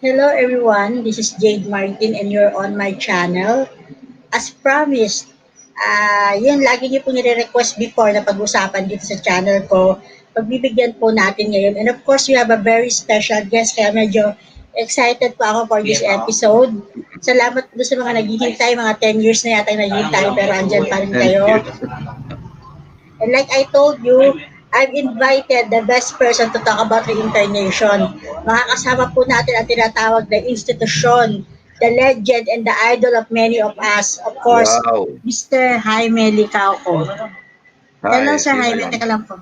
Hello everyone, this is Jade Martin and you're on my channel. As promised, yun lagi niyo po nire-request before na pag-usapan dito sa channel ko. Pagbibigyan po natin ngayon. And of course, we have a very special guest kaya medyo excited po ako for this episode. Salamat po sa mga naghihintay, mga 10 years na yata naghihintay pero andyan pa rin Thank kayo. you. And like I told you, I've invited the best person to talk about reincarnation. Makakasama po natin ang tinatawag na institusyon, the legend and the idol of many of us. Of course, Wow. Mr. Jaime Licauco. Hello, Hi, Sir sino Jaime. yan? Teka lang po.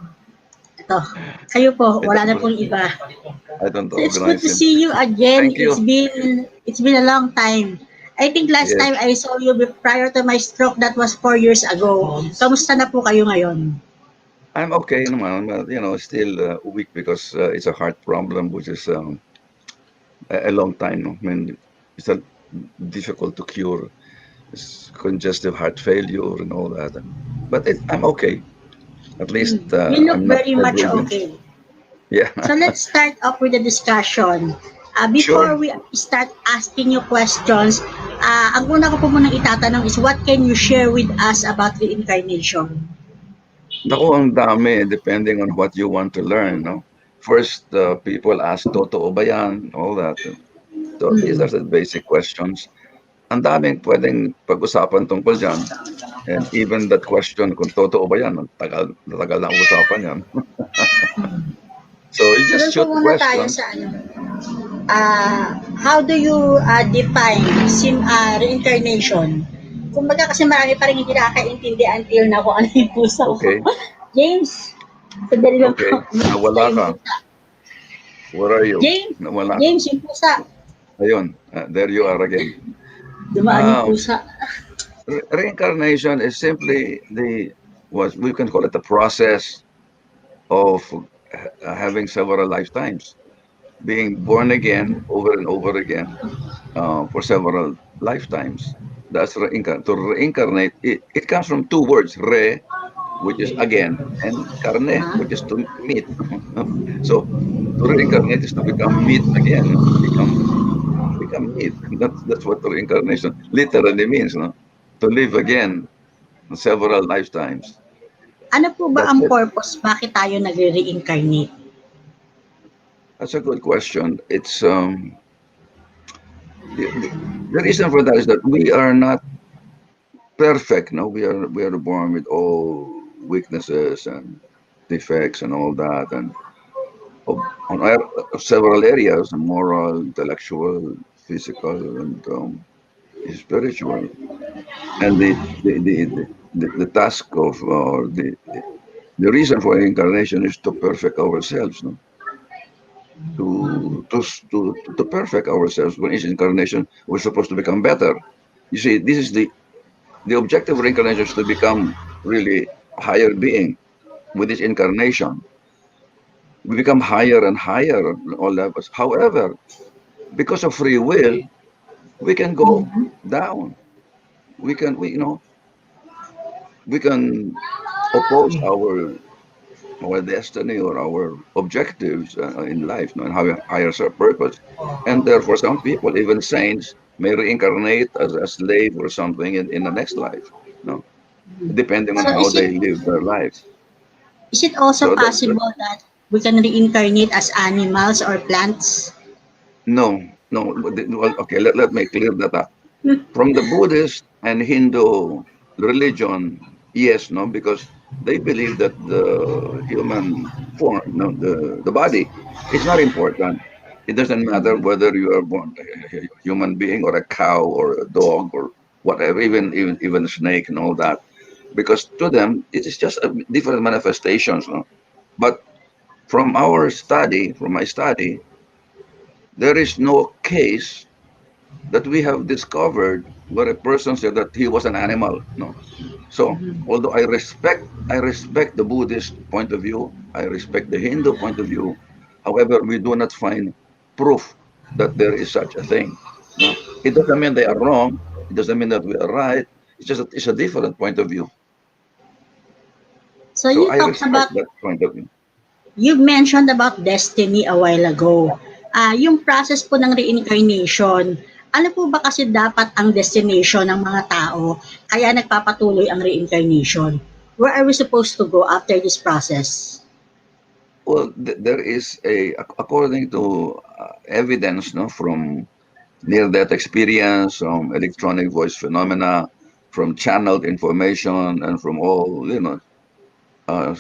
Ito. Kayo po, I wala don't, na pong iba. I don't So it's good recognize to him. see you again. Thank you. It's been a long time. I think last Yes, time I saw you prior to my stroke, that was 4 years ago. Kamusta na po kayo ngayon? I'm okay naman, but still weak because it's a heart problem, which is a long time. No? I mean, it's a difficult to cure. It's congestive heart failure and all that. But I'm okay. At least You look I'm not very much bedridden. okay. Yeah, So let's start off with the discussion. Before sure. we start asking you questions, ang una ko po munang itatanong is what can you share with us about reincarnation? Naku, ang dami, depending on what you want to learn, no? First, people ask, totoo ba yan? All that. So these are Hmm. the basic questions. Ang daming pwedeng pag-usapan tungkol dyan. And even that question, kung totoo ba yan, tagal na usapan yan. So you So just doon po shoot muna tayo questions. sa how do you define reincarnation? Kumbaga kasi marami pa rin hindi nakakaintindi until na kung ano yung pusa ko. Okay, James, sandali lang okay. po. Pusa Nawala yung ka. pusa. Where are you? James, Nawala ka. James, yung pusa. Ayun, there you are again. Dumaan yung Um, pusa. Reincarnation is simply what we can call it the process of having several lifetimes, being born again over and over again for several lifetimes. That's to reincarnate. It comes from two words, which is again, and carne, Ah, which is to meet. So to reincarnate is to become meat again, no? Become meat. That's what reincarnation literally means, no? To live again several lifetimes. ano po ba That's ang it. purpose? Bakit tayo nagre-reincarnate? That's a good question. It's the reason for that is that we are not perfect. No, we are born with all weaknesses and defects and all that, and on several areas: moral, intellectual, physical, and spiritual. And the task of the reason for incarnation is to perfect ourselves. No? To perfect ourselves. When each incarnation, we're supposed to become better. You see, this is the objective of reincarnation is to become really a higher being with each incarnation. We become higher and higher on all levels. However, because of free will, we can go down. We can oppose our destiny or our objectives in life, no, and how higher our purpose. And therefore, some people, even saints, may reincarnate as a slave or something in the next life, no, depending on So how they live their lives. is it also So that possible that we can reincarnate as animals or plants? no, no. Well, okay, let me clear that up. From the Buddhist and Hindu religion, yes, no, because they believe that the human form, no, the body, is not important. It doesn't matter whether you are born a human being or a cow or a dog or whatever, even a snake and all that, because to them it is just a different manifestations. No? But from my study, there is no case that we have discovered where a person said that he was an animal. No. So although I respect the Buddhist point of view, I respect the Hindu point of view. However, we do not find proof that there is such a thing. No. It doesn't mean they are wrong. It doesn't mean that we are right. It's just it's a different point of view. So So you I talked respect about that point of view. you mentioned about destiny a while ago. Yung process po ng reincarnation, ano po ba kasi dapat ang destination ng mga tao kaya nagpapatuloy ang reincarnation? Where are we supposed to go after this process? Well, there is according to evidence, no, from near-death experience, from electronic voice phenomena, from channeled information, and from all, uh,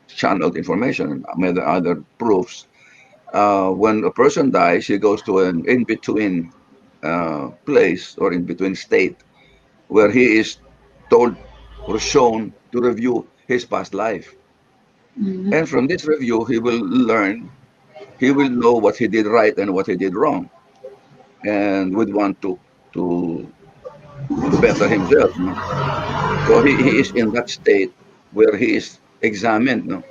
channeled information and many other proofs. When a person dies, he goes to an in-between place or in-between state where he is told or shown to review his past life. Mhm. And from this review, he will learn, he will know what he did right and what he did wrong, and would want to to better himself. No? So he is in that state where he is examined. No?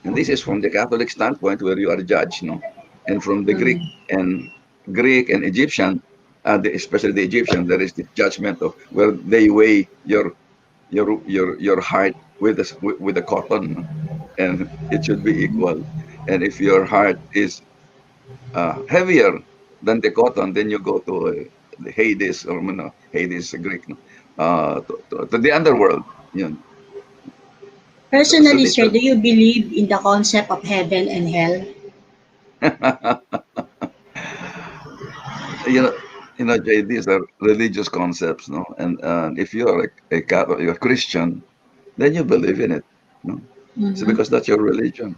And this is from the Catholic standpoint where you are judged. No? And from the Mm. Greek and Egyptian, especially the Egyptian, there is this judgment of where they weigh your heart with the cotton, no? And it should be equal. And if your heart is heavier than the cotton, then you go to the Hades, or Hades Greek, no? To the underworld. Yun. So Personally, this sir, do you believe in the concept of heaven and hell? you know, Jay, these are religious concepts, no? And if you are a Catholic, you're a Christian, then you believe in it, no? So Mhm. because that's your religion.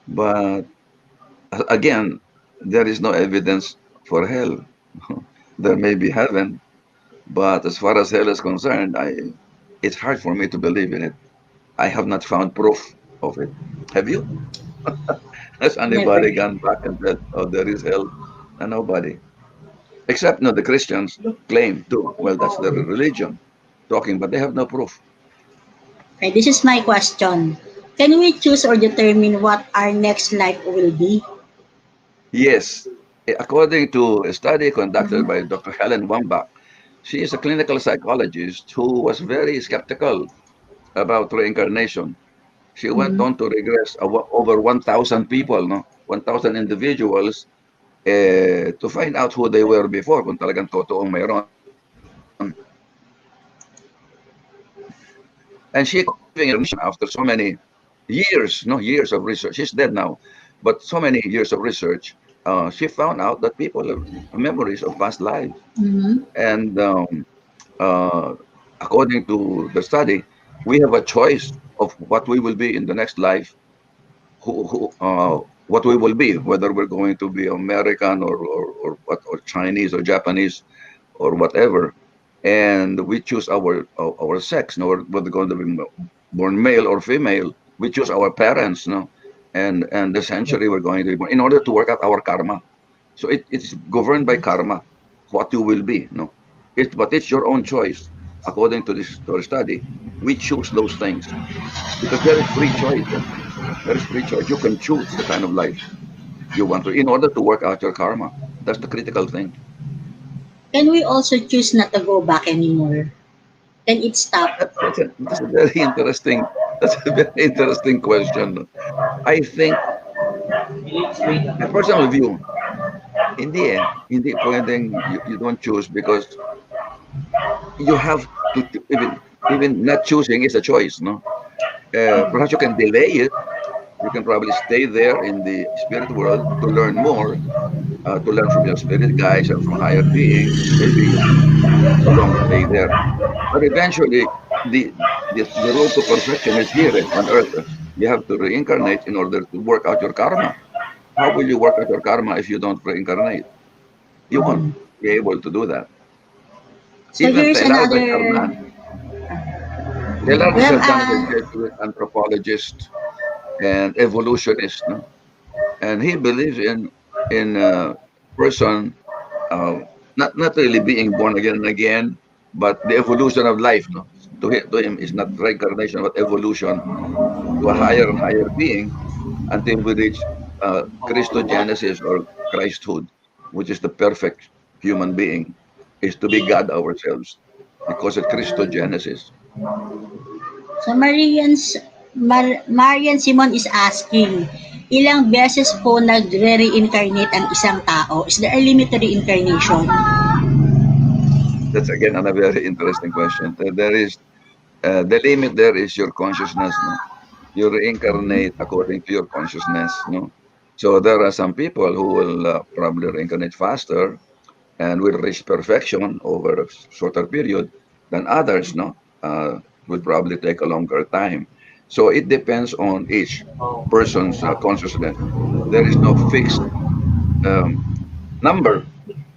But again, there is no evidence for hell. There may be heaven, but as far as hell is concerned, it's hard for me to believe in it. I have not found proof of it. Have you? Has Never. anybody gone back and said, "Oh, there is hell"? Nobody, except no, the Christians claim to. Well, that's their religion talking, but they have no proof. Okay, this is my question. Can we choose or determine what our next life will be? Yes, according to a study conducted by Mhm. Dr. Helen Wambach, she is a clinical psychologist who was very skeptical about reincarnation. She went Mhm. on to regress over 1,000 people, no? 1,000 individuals to find out who they were before, kung talagang totoong mayroon. And she living in after so many years, no years of research. She's dead now, but so many years of research, she found out that people have memories of past lives. Mhm. And uh, according to the study, we have a choice of what we will be in the next life, what we will be, whether we're going to be American or Chinese or Japanese or whatever, and we choose our sex, no, whether going to be born male or female. We choose our parents, no, and the century we're going to be born in order to work out our karma. So it's governed by karma, what you will be, no. But it's your own choice, according to this to our study. We choose those things because there is free choice. Eh? There is free choice. You can choose the kind of life you want to in order to work out your karma. That's the critical thing. Can we also choose not to go back anymore? Can it stop? That's a very interesting. That's a very interesting question. I think my personal view, hindi pwedeng you don't choose because you have to even not choosing is a choice, no? Perhaps you can delay it. You can probably stay there in the spirit world to learn more, to learn from your spirit guides and from higher beings. Maybe you can no longer stay there. But eventually, the the road to perfection is here on earth. You have to reincarnate in order to work out your karma. How will you work out your karma if you don't reincarnate? You won't Mhm. be able to do that. So Even here's Teilhard de another. Chardin, Teilhard We de have Chardin is a Jesuit anthropologist and evolutionist, no? And he believes in a person uh, not really being born again and again, but the evolution of life. No, to him is not reincarnation, but evolution to a higher and higher being until we reach Christogenesis or Christhood, which is the perfect human being, is to be God ourselves, because of Christogenesis. so Marian Simon is asking, Ilang beses po nagre-reincarnate ang isang tao? Is there a limit to reincarnation? That's again a very interesting question. There is the limit. There is your consciousness. No, you reincarnate according to your consciousness. No, so there are some people who will probably reincarnate faster and will reach perfection over a shorter period than others. No, will probably take a longer time. So it depends on each person's consciousness. There is no fixed um, number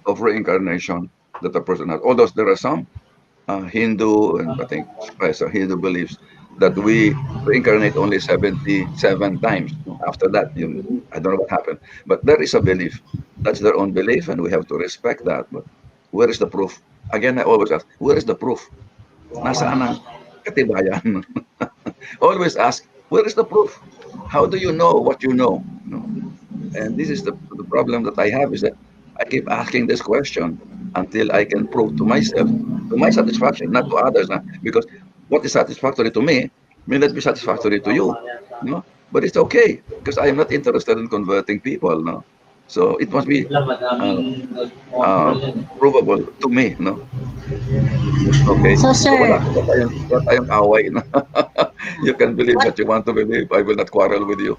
of reincarnation that a person has. Although there are some Hindu and I think Hindu beliefs that we reincarnate only 77 times. After that, I don't know what happened. But there is a belief. That's their own belief, and we have to respect that. But where is the proof? Again, I always ask, where is the proof? Nasaan ang katibayan? Always ask, where is the proof? How do you know what you know? No. And this is the problem that I have is that I keep asking this question until I can prove to myself, to my satisfaction, not to others. Because what is satisfactory to me may not be satisfactory to you. No? But it's okay because I am not interested in converting people. No? So it must be uh, uh, provable to me. No? Okay. So So sir, wala tayong away. No? You can believe what what you want to believe. I will not quarrel with you.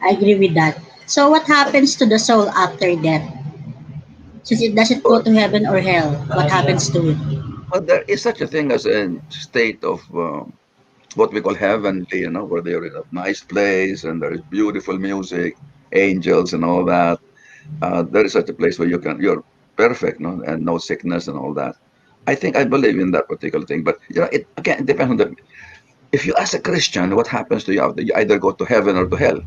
I agree with that. So what happens to the soul after death? Since it doesn't go But, to heaven or hell, what happens to it? but there is such a thing as a state of what we call heavenly, where they're in a nice place and there is beautiful music, angels and all that. There is such a place where you're perfect, no, and no sickness and all that. I think I believe in that particular thing, but it again depends on the. If you ask a Christian, what happens to you after you either go to heaven or to hell?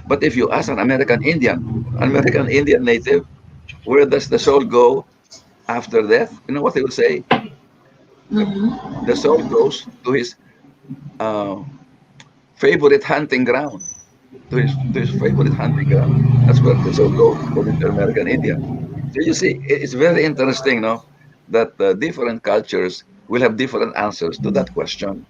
But if you ask an American Indian native, where does the soul go after death? You know what they will say? The, Mm-hmm. the soul goes to his uh, favorite hunting ground. To his favorite hunting ground. That's where the soul goes, according to American Indian. So you see, it's very interesting, no, that different cultures will have different answers to that question.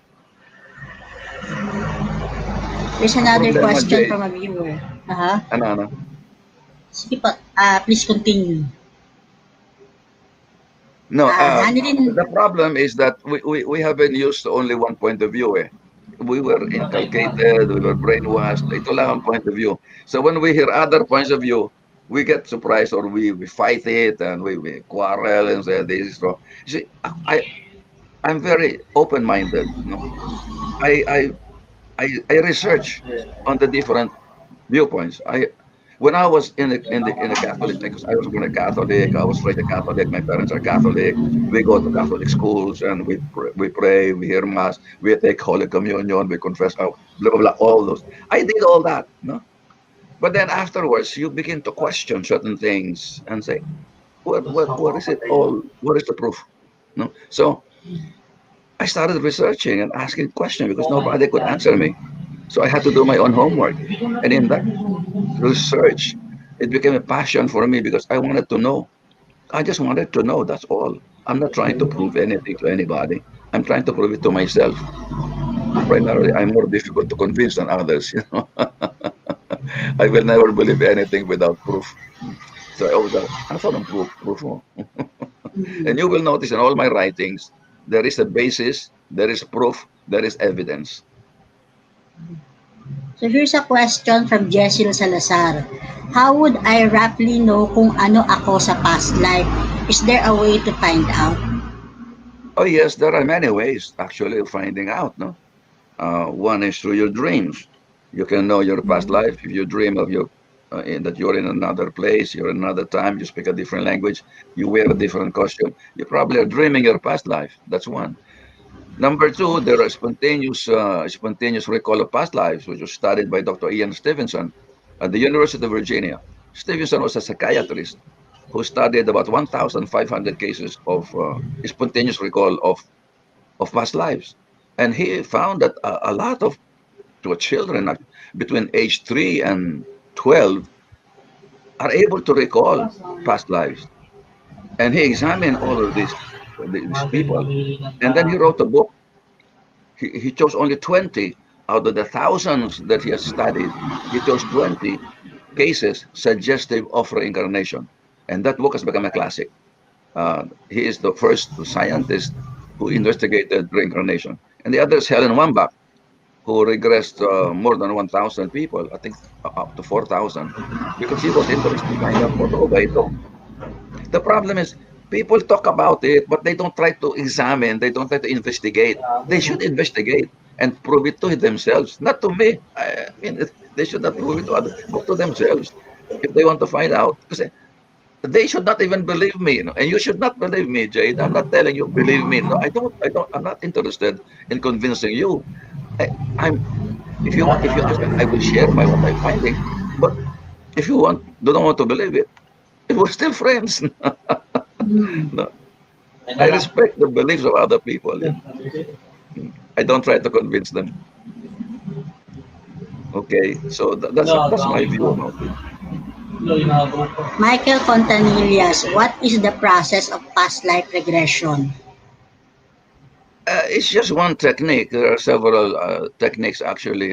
There's Ang another problema, question Jay, from a viewer. Uh-huh. ano, Sige po, please continue. no, Hanilin, the problem is that we haven't used only one point of view. We were inculcated, we were brainwashed. Ito lang ang point of view. So when we hear other points of view, we get surprised or we fight it and we quarrel and say this is wrong. You see, I'm very open-minded. No, I I I research on the different viewpoints. When I was in the Catholic, because I was born a Catholic, I was raised a Catholic. My parents are Catholic. We go to Catholic schools and we pray, we hear mass, we take Holy Communion, we confess our blah blah blah, all those. I did all that, no. But then afterwards, you begin to question certain things and say, what is it all? What is the proof? No. So I started researching and asking questions because nobody could answer me. So I had to do my own homework, and in that research, it became a passion for me because I wanted to know. I just wanted to know. That's all. I'm not trying to prove anything to anybody. I'm trying to prove it to myself. Primarily, I'm more difficult to convince than others. I will never believe anything without proof. So I always ask for proof, proof mo. And you will notice in all my writings, there is a basis, there is proof, there is evidence. so here's a question from Jessil Salazar. How would I roughly know kung ano ako sa past life? Is there a way to find out? Oh yes, there are many ways actually of finding out. No, one is through your dreams. You can know your past life if you dream of that you're in another place, you're in another time, you speak a different language, you wear a different costume. You probably are dreaming your past life. That's one. Number two, there are spontaneous recall of past lives, which was studied by Dr. Ian Stevenson at the University of Virginia. Stevenson was a psychiatrist who studied about 1,500 cases of spontaneous recall of past lives. And he found that a lot of children between age 3 and 12 are able to recall past lives. And he examined all of these people. And then he wrote a book. He chose only 20 out of the thousands that he has studied, he chose 20 cases suggestive of reincarnation. And that book has become a classic. He is the first scientist who investigated reincarnation. And the other is Helen Wambach, who regressed more than 1,000 people, I think up to 4,000, because he was interested to find out, totoo ba ito? The problem is, people talk about it, but they don't try to examine, they don't try to investigate. They should investigate and prove it to themselves, not to me. I mean, they should not prove it to others, but to themselves, if they want to find out. Because they should not even believe me, and you should not believe me, Jade. I'm not telling you believe me. No, I'm not interested in convincing you. I'm if you ask me, I will share what I'm finding. But if you don't want to believe it, we're still friends. No, I respect the beliefs of other people. I don't try to convince them. Okay, so that's my view about it. Michael Contanillas, what is the process of past life regression? It's just one technique. There are several techniques actually,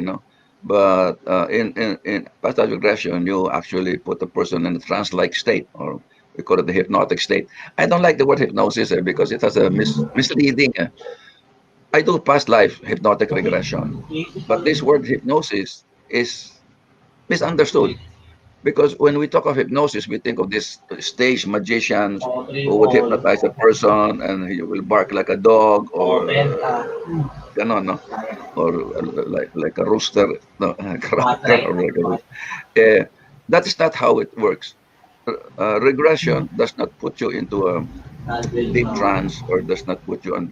But in passive regression, you actually put the person in a trance-like state, or we call it the hypnotic state. I don't like the word hypnosis because it has a misleading. I do past life hypnotic regression, but this word hypnosis is misunderstood. Because when we talk of hypnosis, we think of these stage magicians who would hypnotize a person and he will bark like a dog or ganon, no? Or like a rooster, no, like a rooster. Uh, that is not how it works. Regression does not put you into a deep trance or does not put you in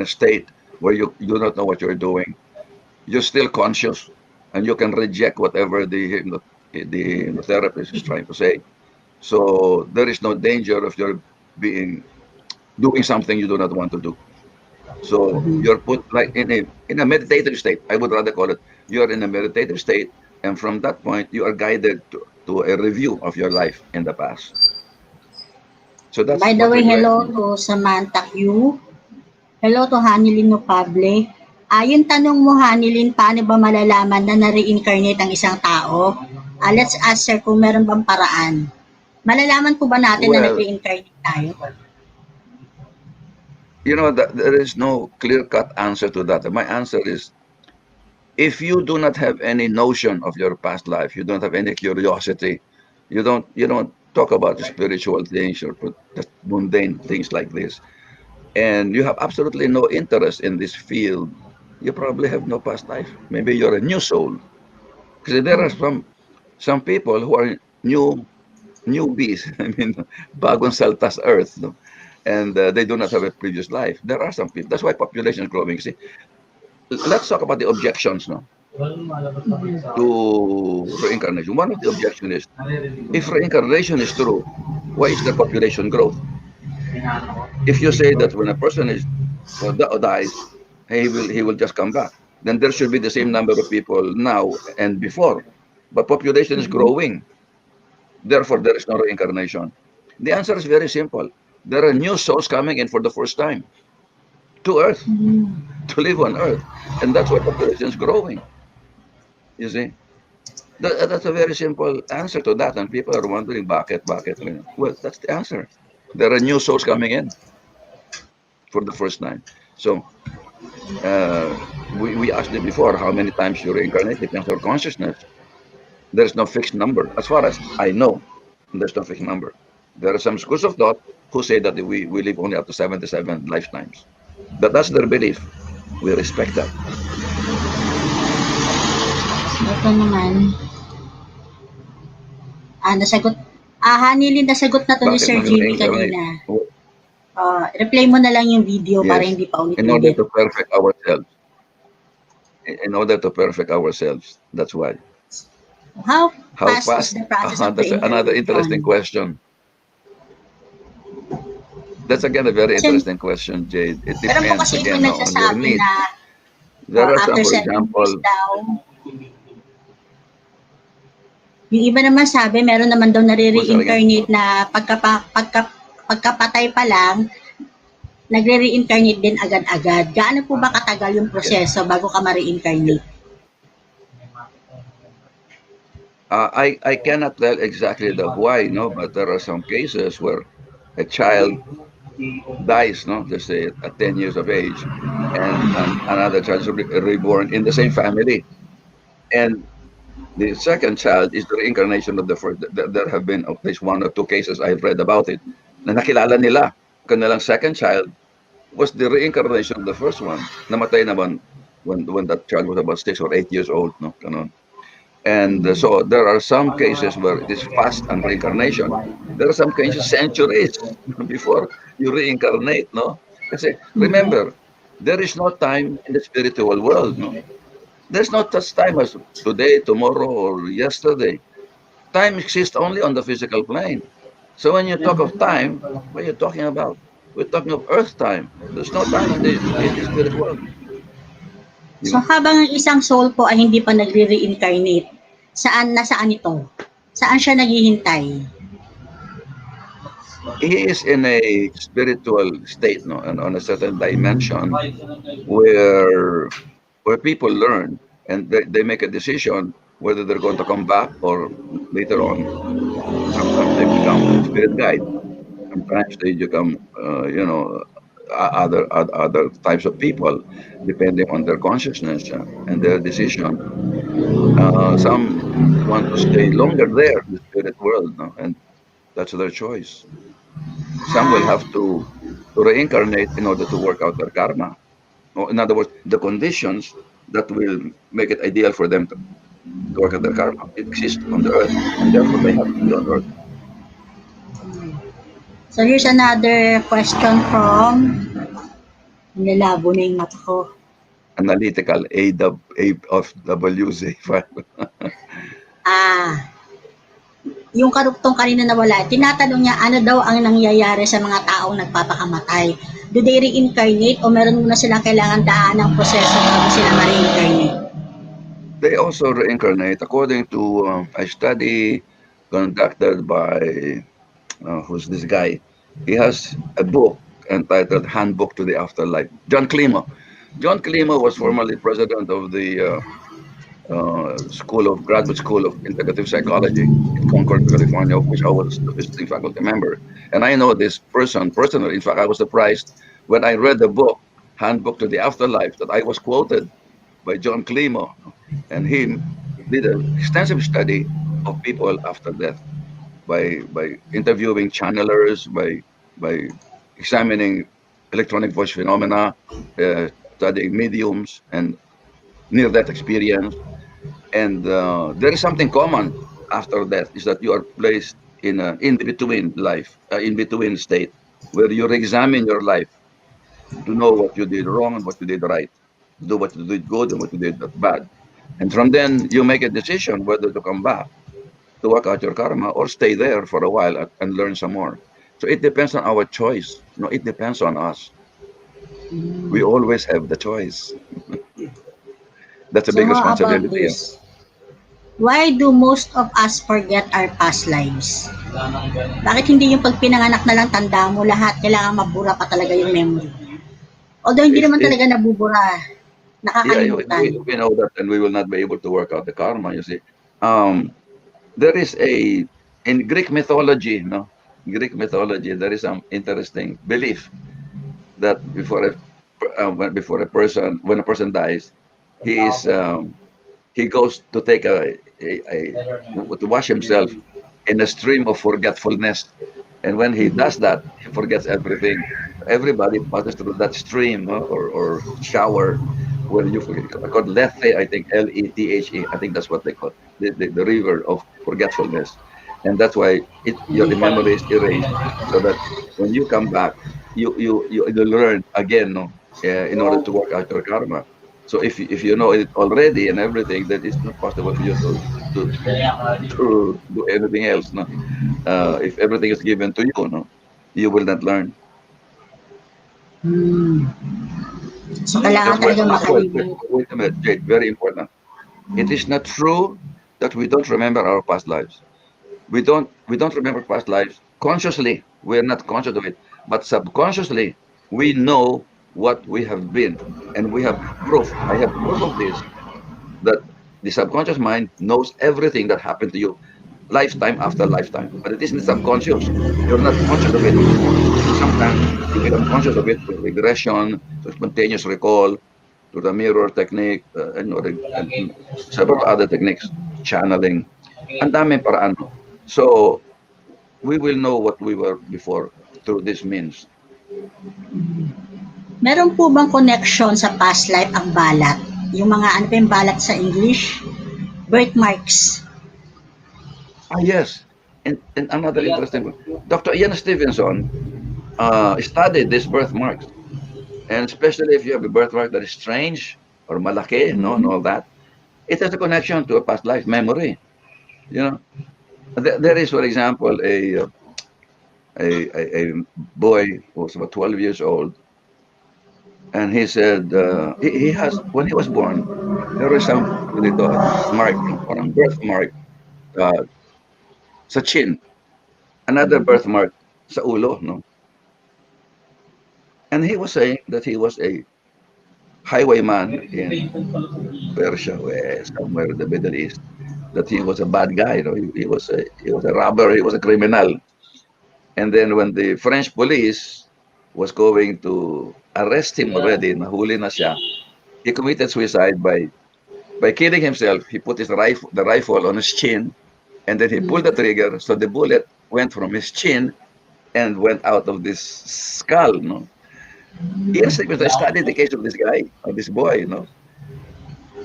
a state where you do not know what you're doing. You're still conscious and you can reject whatever the hypnotherapist is trying to say. So there is no danger of your being doing something you do not want to do. So you're put like in a meditative state. I would rather call it you're in a meditative state, and from that point you are guided to a review of your life in the past. So that's By the what way, hello regression is. to Samantha Q. Hello to Hanilin Nopable. Yung tanong mo, Hanilin, paano ba malalaman na na-reincarnate ang isang tao? Let's ask sir kung meron bang paraan. Malalaman po ba natin na Well, nag-reincarnate tayo? that there is no clear-cut answer to that. My answer is if you do not have any notion of your past life, you don't have any curiosity, you don't talk about the spiritual things or just mundane things like this, and you have absolutely no interest in this field, you probably have no past life. Maybe you're a new soul. Because there are some people who are newbies. I mean, bagong saltas earth, no? And they do not have a previous life. There are some people. That's why population is growing. See, let's talk about the objections, no, to reincarnation. One of the objections is if reincarnation is true, why is there population growth? If you say that when a person is dies, he will just come back, then there should be the same number of people now and before. But population is growing, therefore there is no reincarnation. The answer is very simple. There are new souls coming in for the first time to Earth to live on Earth, and that's why population is growing. You see, that's a very simple answer to that, and people are wondering, bakit? Well, that's the answer. There are new souls coming in for the first time. So uh, we asked it before, how many times you reincarnate depends on consciousness. There's no fixed number. As far as I know, there's no fixed number. There are some schools of thought who say that we live only up to 77 lifetimes. But that's their belief. We respect that. Ito naman, nasagot, Hanilin, nasagot na to ni Bakit Sir namin Jimmy reincarnate? kanina. Reply mo na lang yung video para Yes. hindi pa In order ulit-ulit. to perfect ourselves. In order to perfect ourselves. That's why. How How fast is fast? the process of That's another interesting reincarnation? question. That's again a very Kasi interesting question, Jade. It meron po depends kasi ibang again, no, on your nagsasabi need. na There are some, after for 7 years example, daw, yung iba naman sabi, meron naman daw what's that again? nare-reincarnate na pagkapatay pa lang, nagre-reincarnate din agad-agad. Gaano po ba katagal yung Yes. proseso bago ka ma-reincarnate? I cannot tell exactly the why, no, but there are some cases where a child dies, no, let's say at 10 years of age, and another child is reborn in the same family. And the second child is the reincarnation of the first. There have been at least one or two cases I've read about it na nakilala nila. Kanilang second child was the reincarnation of the first one. Namatay naman when that child was about 6 or 8 years old, no, ganon. And so there are some cases where it is fast and reincarnation. There are some cases centuries before you reincarnate, no? Kasi Mhm. remember, there is no time in the spiritual world, no? There's not such time as today, tomorrow, or yesterday. Time exists only on the physical plane. So when you talk of time, what are you talking about? We're talking of earth time. There's no time in the spirit world. You So know, habang ang isang soul po ay hindi pa nagre-reincarnate, nasaan ito? Saan siya naghihintay? he is in a spiritual state, no, and on a certain dimension where people learn and they make a decision whether they're going to come back or later on. Sometimes they become spirit guide. Sometimes they become, other types of people, depending on their consciousness and their decision. Some want to stay longer there in the spirit world, no? And that's their choice. Some will have Ah, to reincarnate in order to work out their karma. Or in other words, the conditions that will make it ideal for them to work out their karma exist on the earth, and therefore they have to be on earth. so here's another question from, nalabo na yung mata ko. Analytical A of WZ5. Ah, yung karugtong kanina nawala, tinatanong niya ano daw ang nangyayari sa mga taong nagpapakamatay. Do they reincarnate o meron muna silang kailangan daan ng proseso bago sila ma-reincarnate? They also reincarnate according to a study conducted by who's this guy? He has a book entitled Handbook to the Afterlife. John Klima. John Klima was formerly president of the graduate school of integrative psychology in Concord, California, of which I was the visiting faculty member. And I know this person personally. In fact, I was surprised when I read the book, Handbook to the Afterlife, that I was quoted by John Klima, and he did an extensive study of people after death by interviewing channelers, by examining electronic voice phenomena, studying mediums and near-death experience. And there is something common after death is that you are placed in an in-between life, in-between state, where you examine your life to know what you did wrong and what you did right, to do what you did good and what you did bad. And from then, you make a decision whether to come back to work out your karma or stay there for a while and learn some more. So it depends on our choice. No, it depends on us. We always have the choice. That's a So big how about responsibility. Yeah. this? Why do most of us forget our past lives? Bakit hindi yung pag pinanganak na lang tanda mo lahat, kailangan mabura pa talaga yung memory? Although hindi naman If talaga nabubura, Yeah, nakakalimutan. we know that, and we will not be able to work out the karma. You see, um, there is a in Greek mythology, no, Greek mythology, there is some interesting belief that before a person when a person dies, he is he goes to take to wash himself in a stream of forgetfulness. And when he does that, he forgets everything. Everybody passes through that stream, no, or shower where you forget. Called Lethe, I think Lethe. I think that's what they call the river of forgetfulness, and that's why your memory is erased, so that when you come back, you learn again, no, in order to work out your karma. So if you know it already and everything, then it's not possible for you to to do anything else. No, if everything is given to you, no, you will not learn. Hmm. So kailangan That's why. talagang Wait, makalibot. wait a minute, Jade. Very important. It is not true that we don't remember our past lives. We don't remember past lives consciously. We are not conscious of it, but subconsciously. we know what we have been, and we have proof. I have proof of this, that the subconscious mind knows everything that happened to you, lifetime after lifetime. But it is in the subconscious. You're not conscious of it. And sometimes you become conscious of it through regression, through spontaneous recall, through the mirror technique, and several other techniques, channeling. Ang daming paraan. No? So, we will know what we were before through this means. Meron po bang connection sa past life ang balat? Yung mga ano pa yung balat sa English? Birthmarks. Yes. And another interesting one. Dr. Ian Stevenson studied these birthmarks. And especially if you have a birthmark that is strange or malaki, no, and all that, it has a connection to a past life memory. You know, there is, for example, a boy who was about 12 years old, and he said he has, when he was born, there was some little mark, parang birthmark uh, sa chin, another birthmark sa ulo, no. And he was saying that he was a highwayman in Persia, where somewhere in the Middle East, that he was a bad guy. You know, he was a robber, he was a criminal. And then when the French police was going to arrest him already, nahuli na siya, he committed suicide by killing himself. He put the rifle on his chin, and then he pulled the trigger, so the bullet went from his chin and went out of this skull. No, yes, because I studied the case of this guy, of this boy,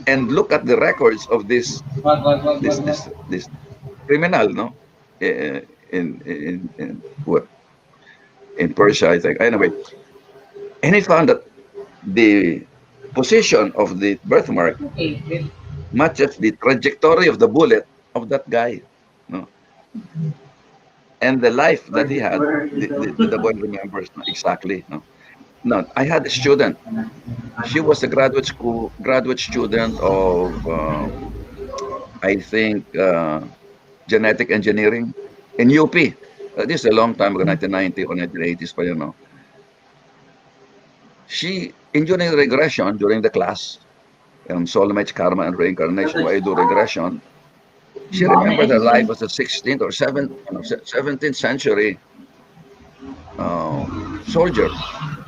and look at the records of this criminal, no, Eh, in what, in Persia, I think. Anyway, and he found that the position of the birthmark matches the trajectory of the bullet of that guy, no, and the life that he had. The boy remembers exactly. No, no, I had a student. She was a graduate student of I think genetic engineering in UP. This is a long time ago, 1990 or 1980s pa yun, no? She, in during regression, during the class, soulmates, karma, and reincarnation, where I do regression, she remembered her life as a 16th or 17th century soldier,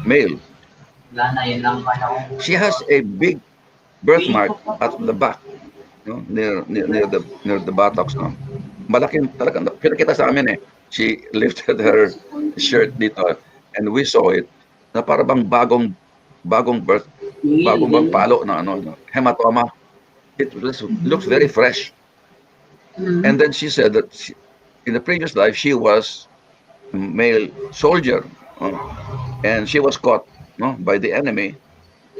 male. She has a big birthmark at the back, no? Near the buttocks, no? Malaking talagang pinakita sa amin eh. She lifted her shirt dito, and we saw it na para bang bagong bang palo na hematoma. It looks very fresh. And then she said that in the previous life she was a male soldier, and she was caught, no, by the enemy,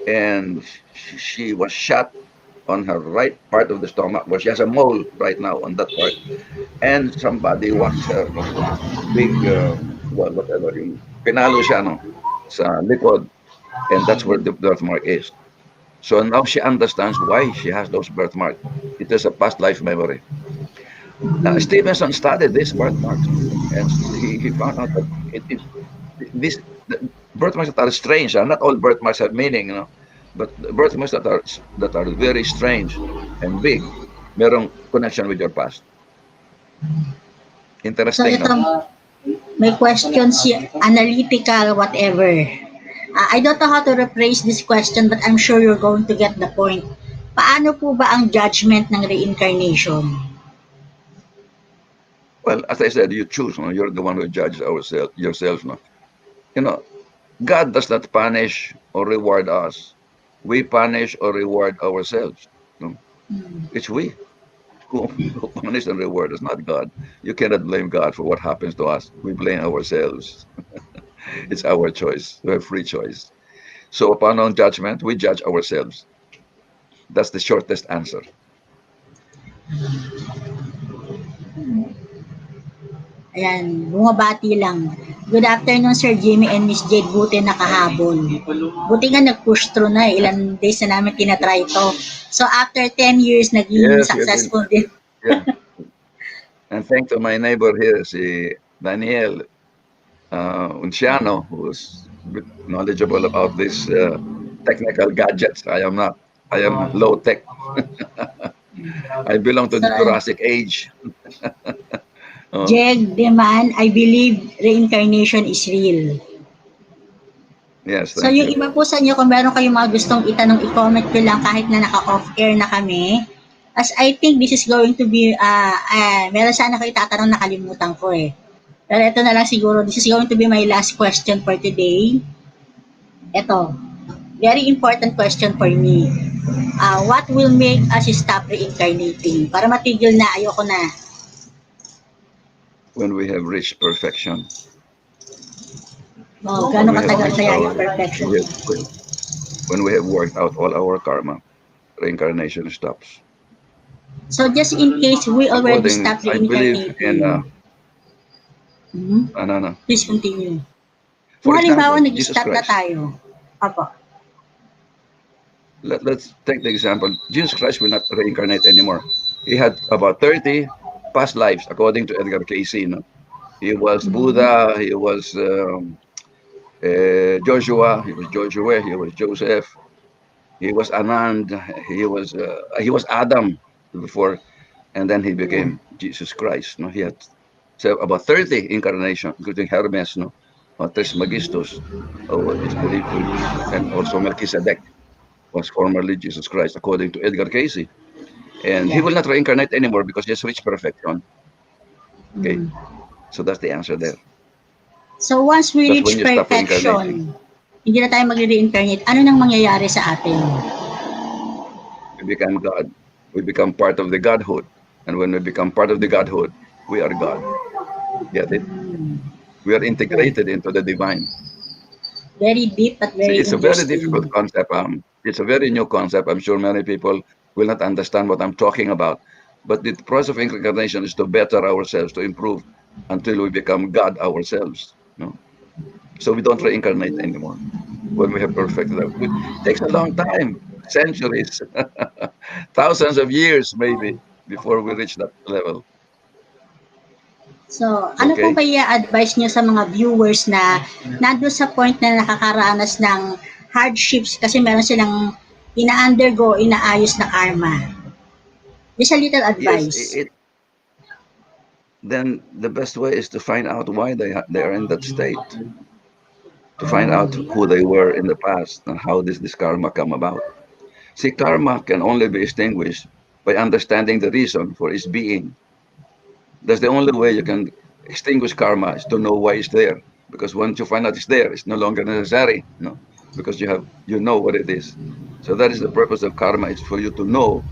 and she was shot on her right part of the stomach, where she has a mole right now on that part, and somebody whacked her, no, with a big, whatever, pinalo siya, no, sa likod, and that's where the birthmark is. So now she understands why she has those birthmarks. It is a past life memory. Stevenson studied these birthmarks, and he found out that these the birthmarks that are strange. Not all birthmarks have meaning, but the birthmarks that are very strange and big, merong connection with your past. So Interesting, ito, no? may question si analytical whatever. I don't know how to rephrase this question, but I'm sure you're going to get the point. Paano po ba ang judgment ng reincarnation? Well, as I said, you choose. No? You're the one who judges yourself. No? God does not punish or reward us. We punish or reward ourselves. No? It's we who punish and reward us, not God. You cannot blame God for what happens to us. We blame ourselves. It's our choice. We have free choice. So upon our judgment, we judge ourselves. That's the shortest answer. Ayan, bumabati lang. Good afternoon, Sir Jimmy and Miss Jade. Buti nakahabol. Buti nga nag-push through na. Ilan days na namin tinatry to. So, after 10 years, naging Yes, you've been. successful din. Yeah. And thanks to my neighbor here, si Daniel Unciano, who's bit knowledgeable about this technical gadgets. I am not. I am low tech. I belong to So, the Jurassic age. Oh, Jeg Deman, I believe reincarnation is real. yes, So thank yung you. iba po sa inyo, kung meron kayong mga gustong itanong, i-comment ko lang kahit na naka-off-air na kami. As I think this is going to be, meron sana kayo tatanong, nakalimutan ko eh. Pero ito na lang siguro, this is going to be my last question for today. Ito, very important question for me. What will make us stop reincarnating? Para matigil na, ayoko na. When we have reached perfection, Oh, when gano'ng we have katagal reached kaya our, yung perfection? when we have worked out all our karma, reincarnation stops. So just in case we already According, stopped I believe in, reincarnating, ano, ano. please continue. Kung For halimbawa example, Jesus nag-stop na Christ. tayo, opo, Let's take the example. Jesus Christ will not reincarnate anymore. He had about 30 past lives, according to Edgar Cayce. No? He was Buddha, he was Joshua, he was Joshua, he was Joseph, he was Anand, he was Adam before, and then he yeah, became Jesus Christ. No, he had so about 30 incarnations, including Hermes, no, or Trismegistus, is believed to, and also Melchizedek was formerly Jesus Christ, according to Edgar Cayce. And he yeah. will not reincarnate anymore because he has reached perfection. Okay, Mm. so that's the answer there. So once we That's when reach you stop reincarnating. perfection, hindi na tayo magre-reincarnate, ano nang mangyayari sa atin? We become God. We become part of the Godhood. And when we become part of the Godhood, we are God. Get it? We are Yeah. integrated into the divine. Very deep but See, very it's a very difficult interesting. concept. It's a very new concept. I'm sure many people will not understand what I'm talking about. But the process of incarnation is to better ourselves, to improve until we become God ourselves. No? So we don't reincarnate anymore when we have perfected that. It takes a long time, centuries, thousands of years maybe, before we reach that level. So, ano pong Okay? kaya advice niyo sa mga viewers na nandun sa point na nakakaranas ng hardships kasi meron silang ina-undergo, inaayos na karma? Just a little Yes, advice. then the best way is to find out why they are in that state, to find out who they were in the past and how this karma come about. See, karma can only be extinguished by understanding the reason for its being. That's the only way you can extinguish karma is to know why it's there. Because once you find out it's there, it's no longer necessary. No, because you know what it is. So that is the purpose of karma. It's for you to know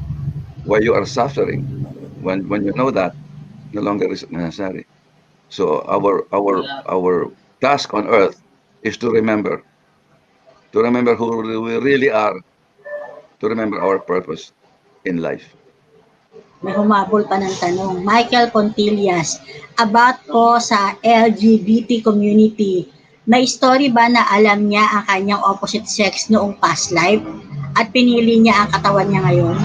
why you are suffering. When you know that, no longer is necessary. So our task on earth is to remember who we really are, to remember our purpose in life. May humabol pa ng tanong. Michael Pontillas, about po sa LGBT community, may story ba na alam niya ang kanyang opposite sex noong past life at pinili niya ang katawan niya ngayon?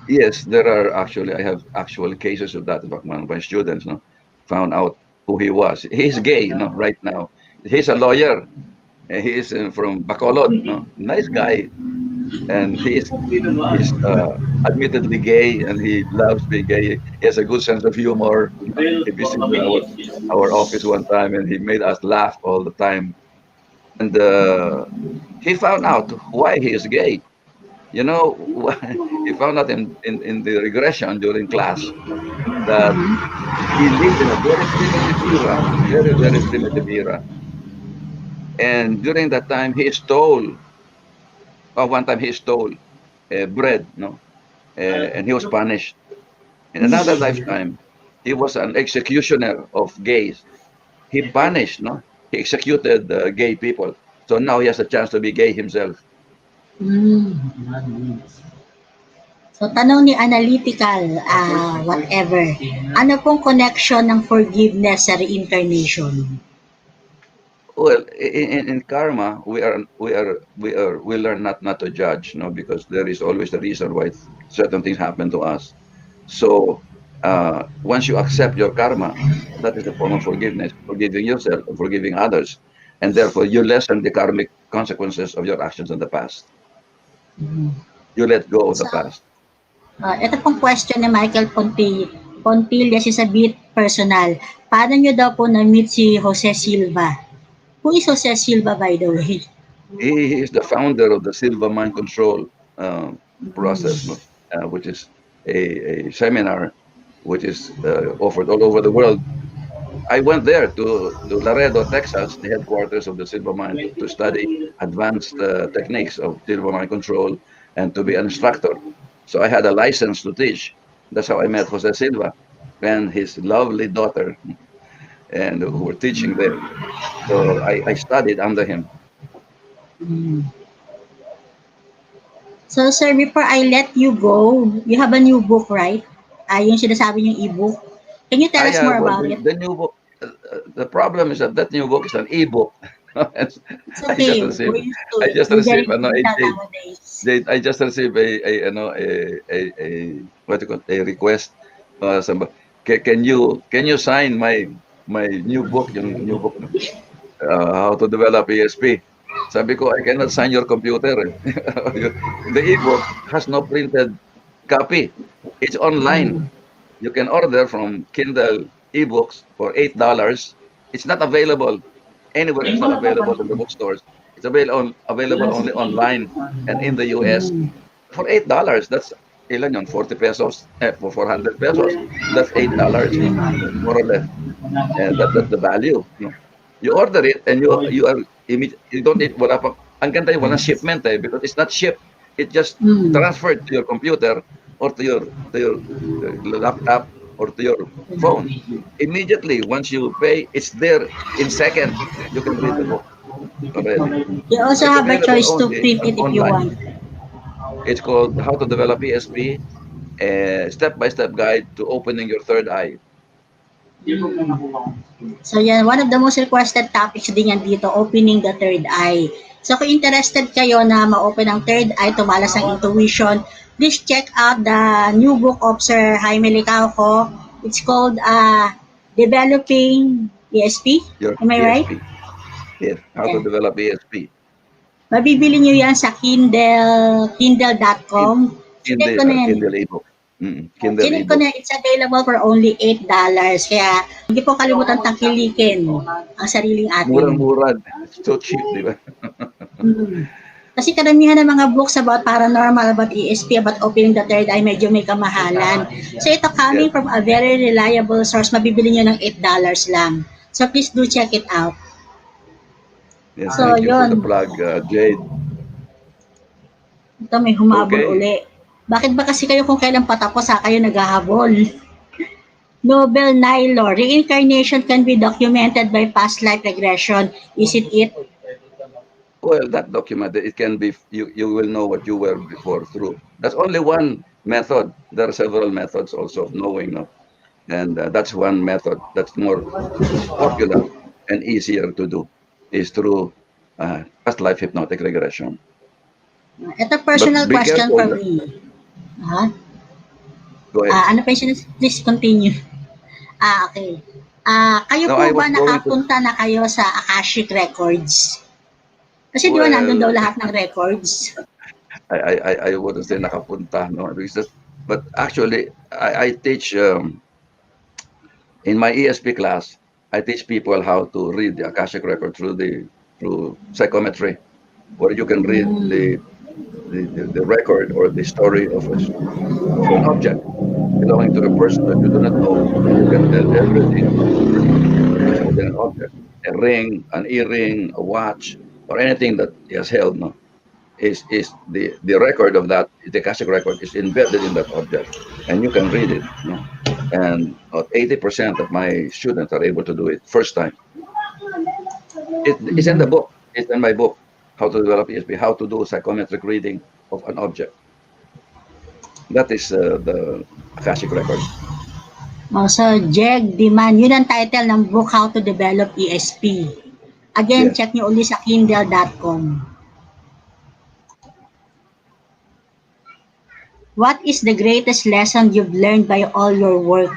Yes, there are actually, I have actual cases of that. But one of my students, no, found out who he was. He's gay, right now. He's a lawyer. He is from Bacolod, no, nice guy, and he's admittedly gay, and he loves being gay. He has a good sense of humor. He visited our office one time, and he made us laugh all the time. And he found out why he is gay. You know, he found out in the regression during class that he lived in a very primitive era, very, very primitive era. And during that time, one time he stole bread, no? And he was punished. In another lifetime, he was an executioner of gays. He punished, no? He executed gay people. So now he has a chance to be gay himself. So, tanong ni Analytical, whatever. Ano pong connection ng forgiveness sa reincarnation? Well, in karma, we learn not to judge, because there is always a reason why certain things happen to us. So once you accept your karma, that is the form of forgiveness, forgiving yourself and forgiving others. and therefore you lessen the karmic consequences of your actions in the past. You let go of the So, past. ito pong question ni Michael Pontillas is a bit personal. Paano nyo daw po na-meet si Jose Silva? Who is Jose Silva, by the way? He is the founder of the Silva mind control process, no? Which is a seminar which is offered all over the world. I went there to Laredo, Texas, the headquarters of the Silva Mind, to study advanced techniques of Silva mind control and to be an instructor. So I had a license to teach. That's how I met Jose Silva and his lovely daughter, and who were teaching there. So I studied under him. So, sir, before I let you go, you have a new book, right? Yung sinasabi niyong e-book. Can you tell us more Well, about it? the new book. The problem is that new book is an e-book. It's I just okay. received. We're used to I it. just We're very received. digital nowadays. I just received a what you call a request. Can you sign my new book, yung new book, no? How to develop ESP. Sabi ko, I cannot sign your computer. The ebook has no printed copy. It's online. You can order from Kindle ebooks for $8. It's not available anywhere. It's not available in the bookstores. It's available only online and in the US for $8. That's ilan yun? 40 pesos. For 400 pesos. That's $8, more or less. And that's the value. No? You order it and you are you don't need wala pa ang ganda yung walang shipment because it's not shipped. It just transferred to your computer or to your laptop or to your phone. Immediately once you pay, it's there in seconds. You can read the book already. You also It's have a available choice to only print it if you online. want. It's called How to Develop ESP, a step-by-step guide to opening your third eye. So yan, one of the most requested topics din yan dito, opening the third eye. So kung interested kayo na ma-open ang third eye, tumalas ang intuition, please check out the new book of Sir Jaime Licauco. It's called Developing ESP. Your Am I right? ESP. Yes, How to Yeah. Develop ESP. Mabibili nyo yan sa kindle.com. Chinek ko na yan. Kindle ebook. Kindle Chinek ko ebook. na, it's available for only $8. Kaya hindi po kalimutan tangkilikin ang sariling atin. Murang-mura. It's so cheap, di ba? Kasi karamihan ng mga books about paranormal, about ESP, about opening the third eye, medyo may kamahalan. So ito coming Yes. from a very reliable source, mabibili nyo ng $8 lang. So please do check it out. Yes, So thank you for the yun, plug, Jade. ito may humabol Okay. uli. Bakit ba kasi kayo kung kailan patapos kayo naghahabol? Nobel Nilo, reincarnation can be documented by past life regression. Is it it? Well, that document, it can be, you will know what you were before through. That's only one method. There are several methods also of knowing, no? And that's one method that's more popular and easier to do is through past life hypnotic regression. Ito But personal be question careful. for me. Ha? Go ahead. Ano pa yung please continue. Okay. Kayo No, po I ba was going to. nakapunta na kayo sa Akashic Records? Kasi di ba nandun daw Well, lahat ng records? I wouldn't say nakapunta, no, because but actually I teach in my ESP class. I teach people how to read the Akashic record through psychometry, where you can read the record or the story of an object belonging to a person that you do not know, and you can tell everything within an object, a ring, an earring, a watch, or anything that he has held. No, is the record of that, the Akashic record is embedded in that object, and you can read it. No, and 80% of my students are able to do it first time. It's in the book. It's in my book, How to Develop ESP, How to Do Psychometric Reading of an Object. That is the Akashic record. So, Jeg Diman, yun ang title ng book, How to Develop ESP. Again, Yes. check nyo uli sa kindle.com. What is the greatest lesson you've learned by all your work?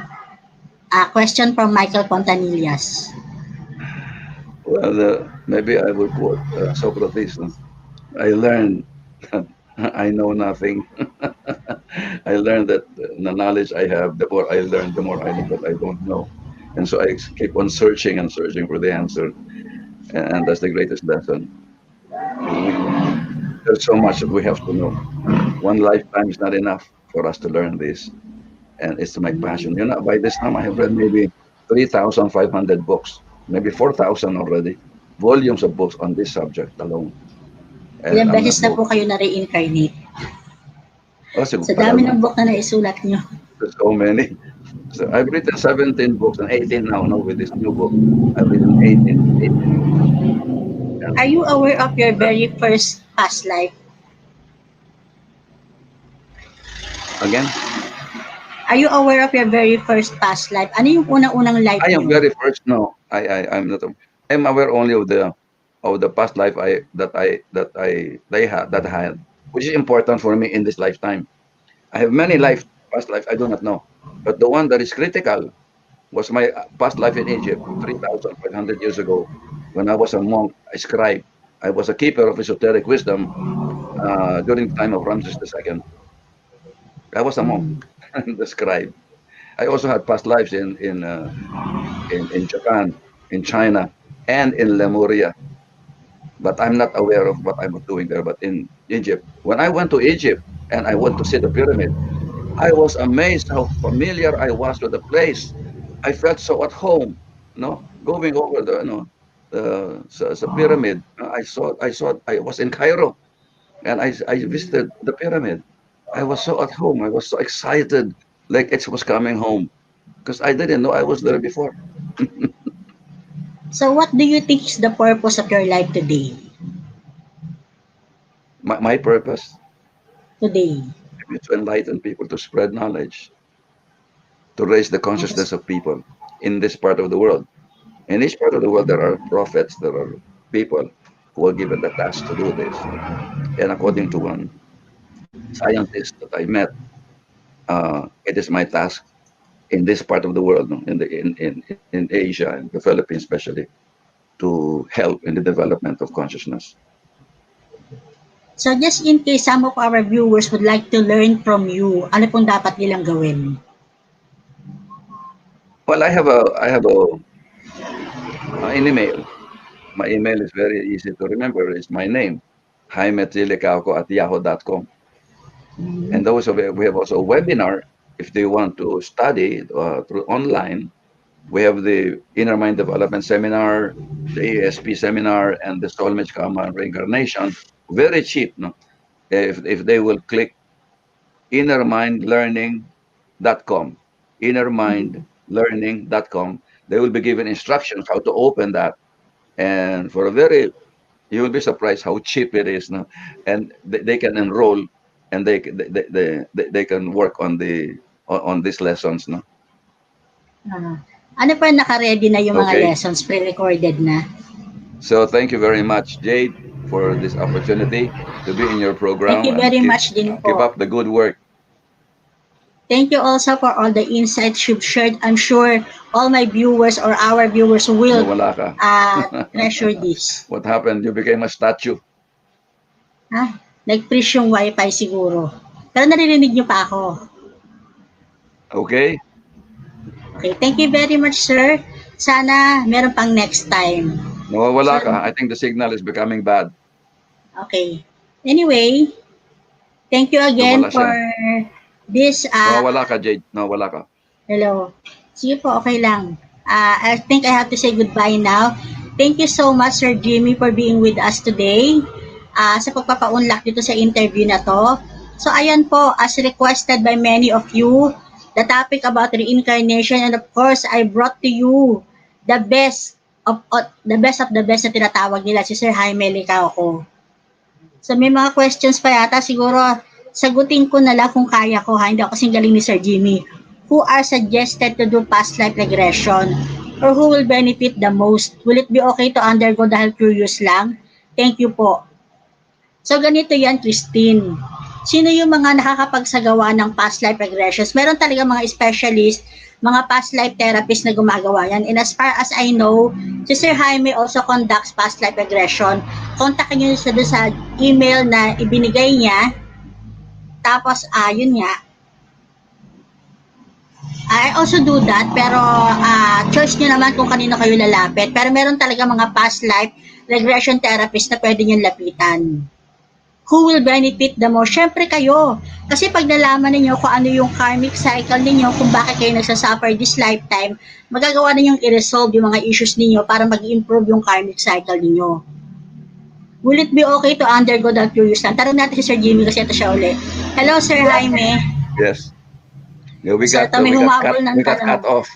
Question from Michael Pontanillas. Well, maybe I will quote Socrates. No? I learned that I know nothing. I learned that the knowledge I have, the more I learn, the more I know that I don't know. And so I keep on searching and searching for the answer. And that's the greatest lesson. There's so much that we have to know. One lifetime is not enough for us to learn this. And it's my passion. You know, by this time I have read maybe 3,500 books, maybe 4,000 already, volumes of books on this subject alone. And Ilang I'm beses not na po boasting. kayo na reincarnate? Oh, siguro Sa tagal dami na. ng book na naisulat nyo. There's so many. So I've written 17 books and 18 now, no, with this new book. I've written 18 books. And Are you aware of your very first past life? again, Are you aware of your very first past life? Ano yung unang-unang life I am nyo? very first. No, I'm not. I'm aware only of the past life that I had, which is important for me in this lifetime. I have many past life I do not know, but the one that is critical was my past life in Egypt 3,500 years ago, when I was a monk, a scribe. I was a keeper of esoteric wisdom during the time of Ramses II. I was a monk, Mm. the scribe. I also had past lives in Japan, in China, and in Lemuria, but I'm not aware of what I was doing there. But in Egypt, when I went to Egypt and I went to see the pyramid, I was amazed how familiar I was with the place. I felt so at home, no, going over the pyramid. I was in Cairo and I visited the pyramid. I was so at home. I was so excited, like it was coming home because I didn't know I was there before. So what do you think is the purpose of your life today? My purpose Today. is to enlighten people, to spread knowledge, to raise the Yes. consciousness of people in this part of the world. In each part of the world, there are prophets, there are people who are given the task to do this. And according to one scientist that I met, it is my task in this part of the world, no, in Asia and the Philippines especially, to help in the development of consciousness. So just in case some of our viewers would like to learn from you, ano pong dapat nilang gawin? Well, I have an email. My email is very easy to remember. It's my name, jaimetlilicauco@yahoo.com. And Mhm. those of we have also a webinar if they want to study through online. We have the Inner Mind Development Seminar, the ESP Seminar, and the Soulmate Karma and Reincarnation. Very cheap, no? If they will click innermindlearning.com, innermindlearning.com, they will be given instructions how to open that. And for a very, you will be surprised how cheap it is, no? And they can enroll and they can work on on these lessons, no? Ah, ano pa naka-ready na yung mga Okay. lessons, pre-recorded na? So thank you very much, Jade, for this opportunity to be in your Thank program you and very much din keep po. up the good work. Thank you also for all the insights you've shared. I'm sure all my viewers or our viewers will Nawala ka. treasure this. What happened? You became a statue. Nag-freeze yung wifi siguro. Pero naririnig niyo pa ako. Okay? Okay, thank you very much, sir. Sana meron pang next time. Nawawala So, ka. I think the signal is becoming bad. okay. Anyway, thank you again Nawala for siya. this. Nawawala ka, Jade. Nawawala ka. Hello. Sige po, okay lang. I think I have to say goodbye now. Thank you so much, Sir Jimmy, for being with us today sa pagpapaunlak dito sa interview na to. So, ayan po, as requested by many of you, the topic about reincarnation, and of course, I brought to you the best of the best na tinatawag nila, si Sir Jaime Licauco. So, may mga questions pa yata. Siguro, sagutin ko na lang kung kaya ko. Hindi ako kasing galing ni Sir Jimmy. Who are suggested to do past life regression? Or who will benefit the most? Will it be okay to undergo dahil curious lang? Thank you po. So, ganito yan, Christine. Sino yung mga nakakapagsagawa ng past life regressions? Meron talaga mga specialist mga past life therapist na gumagawa yan. And as far as I know, si Sir Jaime also conducts past life regression. Kontakin nyo siya doon sa email na ibinigay niya. Tapos, yun nga, I also do that, pero choice nyo naman kung kanino kayo lalapit. Pero meron talaga mga past life regression therapist na pwede nyo lapitan. Who will benefit the most? Syempre kayo. Kasi pag nalaman ninyo kung ano yung karmic cycle ninyo, kung bakit kayo nagsasuffer this lifetime, magagawa ninyong i-resolve yung mga issues ninyo para mag-improve yung karmic cycle ninyo. Will it be okay to undergo that curious lang? Tanong natin si Sir Jimmy kasi ito siya uli. Hello, Sir Jaime. Yes. Yeah, we So, got ito may humabol ng cut tanong. off.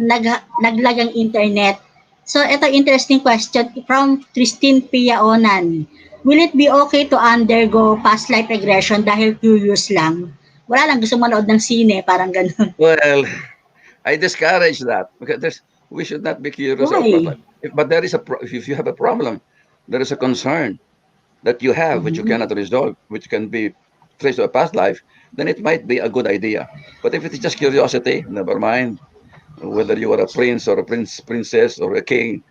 Naglag ang internet. So, ito interesting question from Christine Piaonan. Will it be okay to undergo past life regression dahil curious lang? Wala lang, gusto manood ng sine, parang ganun. Well, I discourage that because we should not be curious about past Why? life. But there is if you have a problem, there is a concern that you have which you cannot resolve, which can be traced to a past life, then it might be a good idea. But if it is just curiosity, never mind whether you are a prince or a princess or a king.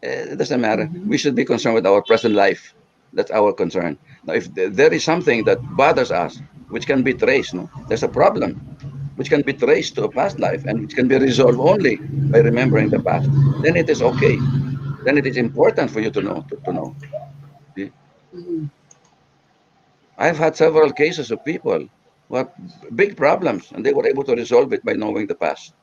It doesn't matter. We should be concerned with our present life. That's our concern. Now, if there is something that bothers us, which can be traced, no, there's a problem which can be traced to a past life and which can be resolved only by remembering the past, then it is okay. Then it is important for you to know. To know. See? I've had several cases of people who have big problems and they were able to resolve it by knowing the past.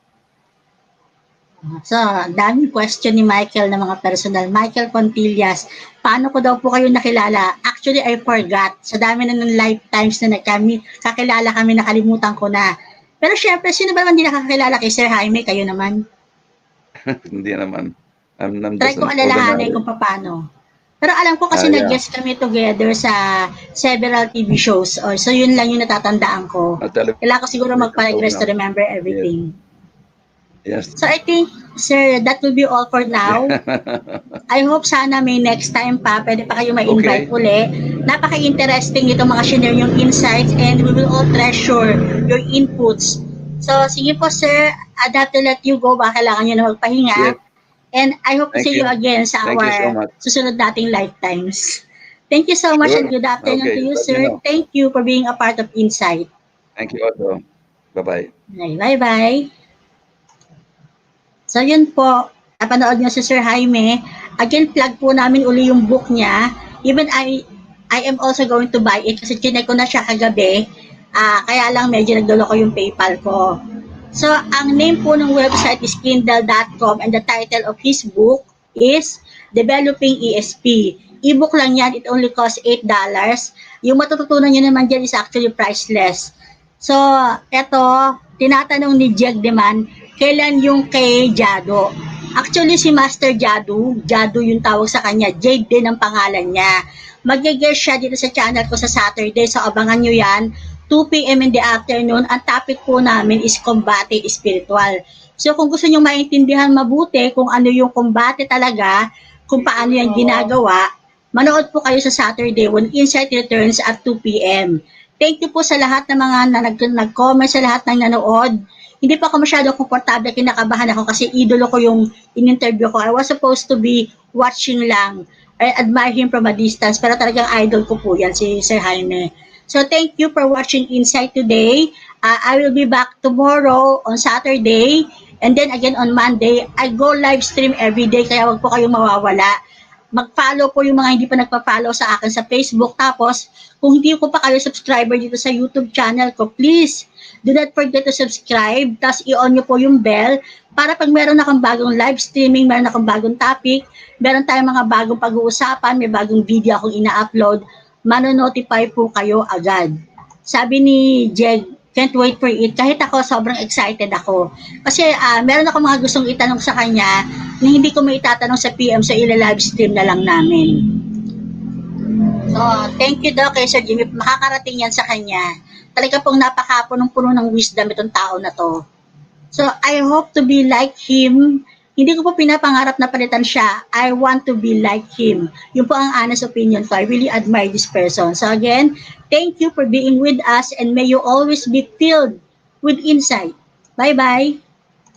So, daming question ni Michael na mga personal. Michael Contillas, paano ko daw po kayo nakilala? Actually, I forgot. Sa dami na ng lifetimes na kakilala kami, nakalimutan ko na. Pero syempre, sino ba naman hindi nakakilala kay Sir Jaime? Kayo naman. Hindi naman. I'm Try just ko an alalahanin ordinary. kung paano. Pero alam ko kasi Yeah. nag-guest kami together sa several TV shows. So, yun lang yung natatandaan ko. Kailangan ko siguro magpa-regress to remember everything. Yes. So, I think, sir, that will be all for now. I hope sana may next time pa, pwede pa kayo ma-invite uli. Napaka-interesting itong mga share yung insights and we will all treasure your inputs. So, sige po sir, I'd have to let you go, baka kailangan nyo na magpahinga. Yes. And I hope to Thank see you you. again sa Thank you so our much. susunod nating lifetimes. Thank you so much and good afternoon to you, let me sir. know. Thank you for being a part of Insight. Thank you also. Bye-bye. Bye-bye. So, yun po. Napanood niyo si Sir Jaime. Again, plug po namin uli yung book niya. Even I am also going to buy it kasi chinek ko na siya kagabi. Kaya lang medyo nagdolo ko yung PayPal ko. So, ang name po ng website is kindle.com and the title of his book is Developing ESP. E-book lang yan. It only costs $8. Yung matututunan nyo naman dyan is actually priceless. So, eto, tinatanong ni Jeg Deman, kailan yung kay Jado? Actually, si Master Jado yung tawag sa kanya, Jade din ang pangalan niya. Mag-guest siya dito sa channel ko sa Saturday, so abangan nyo yan. 2 p.m. in the afternoon, ang topic po namin is combate spiritual. So kung gusto nyo maintindihan mabuti kung ano yung combate talaga, kung paano yan ginagawa, manood po kayo sa Saturday when Insight returns at 2 p.m. Thank you po sa lahat ng mga nag-comment, sa lahat ng nanood. Hindi pa ako masyado komportable, kinakabahan ako kasi idolo ko yung in-interview ko. I was supposed to be watching lang. I admire him from a distance, pero talagang idol ko po yan, si Sir Jaime. So thank you for watching Insight today. I will be back tomorrow on Saturday. And then again on Monday, I go live stream every day, kaya wag po kayong mawawala. Mag-follow po yung mga hindi pa nagpa-follow sa akin sa Facebook. Tapos, kung hindi ko pa kayo subscriber dito sa YouTube channel ko, please, do not forget to subscribe. Tapos, i-on nyo po yung bell para pag meron akong bagong live streaming, meron akong bagong topic, meron tayong mga bagong pag-uusapan, may bagong video akong ina-upload, manonotify po kayo agad. Sabi ni Jeg, can't wait for it. Kahit ako, sobrang excited ako. Kasi meron ako mga gustong itanong sa kanya na hindi ko maitatanong sa PM, so ila-live stream na lang namin. So, thank you daw kay Sir Jimmy. Makakarating yan sa kanya. Talaga pong napakapunong-puno ng wisdom itong tao na to. So, I hope to be like him. Hindi ko po pinapangarap na palitan siya. I want to be like him. Yun po ang honest opinion ko. I really admire this person. So again, thank you for being with us and may you always be filled with insight. Bye-bye!